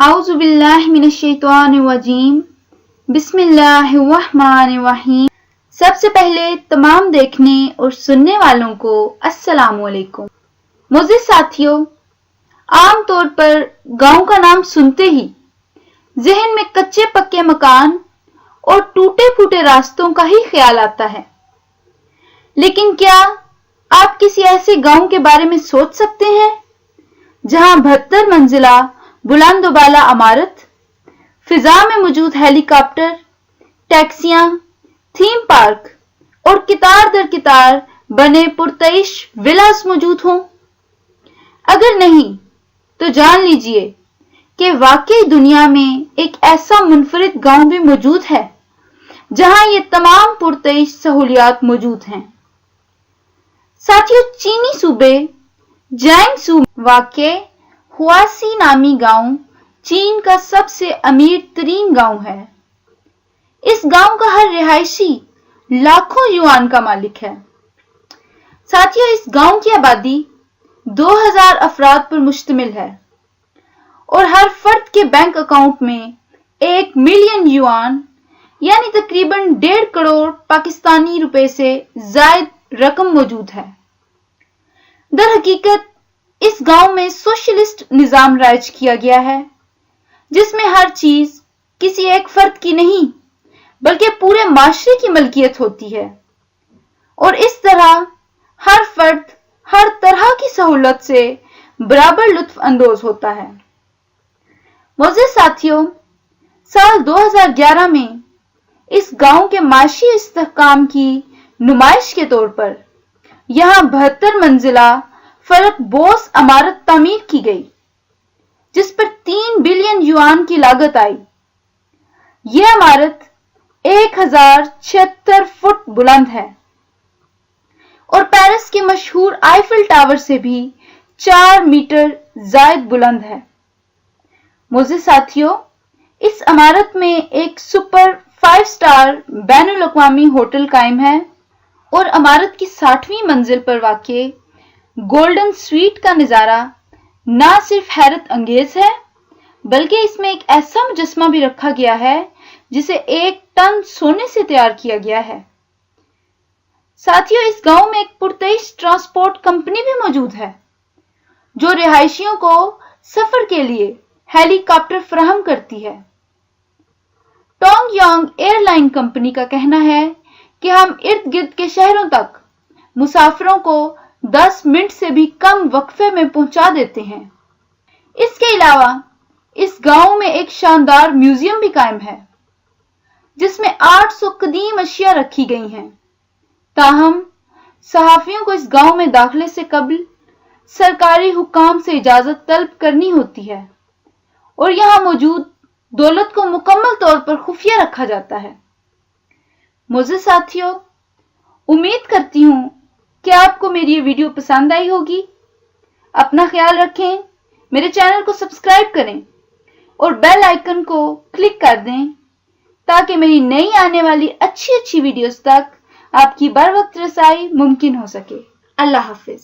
आऊज़ु बिल्लाहि मिनश्शैतानिर्रजीम बिस्मिल्लाहिर्रहमानिर्रहीम। सबसे पहले तमाम देखने और सुनने वालों को अस्सलाम वालेकुम। मुझे साथियों, आम तौर पर गांव का नाम सुनते ही जहन में कच्चे पक्के मकान और टूटे फूटे रास्तों का ही ख्याल आता है। लेकिन क्या आप किसी ऐसे गांव के बारे में सोच सकते हैं जहां 72 मंजिला बुलंद-बाला इमारत, फिजा में मौजूद हेलीकॉप्टर, टैक्सियां, थीम पार्क और कितार दर कितार बने पुरतइश विलास मौजूद हों? अगर नहीं तो जान लीजिए कि वाकई दुनिया में एक ऐसा मुनफरिद गांव भी मौजूद है जहां ये तमाम पुरतइश सहूलियात मौजूद हैं। साथियों, चीनी सूबे जियांगसू वाक़े हुआसी नामी गांव चीन का सबसे अमीर तरीन गांव है। इस गांव का हर रिहायशी लाखों युआन का मालिक है। साथियों, इस गांव की आबादी 2000 अफराद पर मुश्तमिल है और हर फर्द के बैंक अकाउंट में 1 मिलियन युआन यानी तकरीबन 1.5 करोड़ पाकिस्तानी रुपए से जायद रकम मौजूद है। दर हकीकत इस गांव में सोशलिस्ट निजाम राइज किया गया है, जिसमें हर चीज किसी एक फर्द की नहीं बल्कि पूरे माशरे की मलकियत होती है और इस तरह हर फर्द हर तरह की सहूलत से बराबर लुत्फ अंदोज होता है। मोअज़्ज़िज़ साथियों, साल 2011 में इस गांव के माशी इस्तेहकाम की नुमाइश के तौर पर यहां 72 मंजिला फलक बोस इमारत तामीर की गई, जिस पर 3 बिलियन युआन की लागत आई। यह इमारत 1076 फुट बुलंद है और पेरिस के मशहूर आईफिल टावर से भी 4 मीटर जायद बुलंद है। मुझे साथियों, इस इमारत में एक सुपर 5 स्टार बैनुल अक़वामी होटल कायम है और इमारत की 60वीं मंजिल पर वाक़े गोल्डन स्वीट का नजारा ना सिर्फ हैरत अंगेज है बल्कि इसमें एक ऐसा मुजस्मा भी रखा गया है जिसे 1 टन सोने से तैयार किया गया है। साथियों, इस गांव में एक पुरतइश ट्रांसपोर्ट कंपनी भी मौजूद है जो रिहायशियों को सफर के लिए हेलीकॉप्टर फराहम करती है। टोंगयांग एयरलाइन कंपनी का कहना है कि हम इर्द गिर्द के शहरों तक मुसाफिरों को 10 मिनट से भी कम वक्फे में पहुंचा देते हैं। इसके अलावा इस गांव में एक शानदार म्यूजियम भी कायम है जिसमें 800 कदीम अशिया रखी गई हैं। ताहम सहाफियों को इस गांव में दाखिले से कबल सरकारी हुकाम से इजाजत तलब करनी होती है और यहां मौजूद दौलत को मुकम्मल तौर पर खुफिया रखा जाता है। मुझे साथियों, उम्मीद करती हूं कि आपको मेरी ये वीडियो पसंद आई होगी। अपना ख्याल रखें, मेरे चैनल को सब्सक्राइब करें और बेल आइकन को क्लिक कर दें ताकि मेरी नई आने वाली अच्छी वीडियोस तक आपकी बर वक्त रसाई मुमकिन हो सके। अल्लाह हाफिज।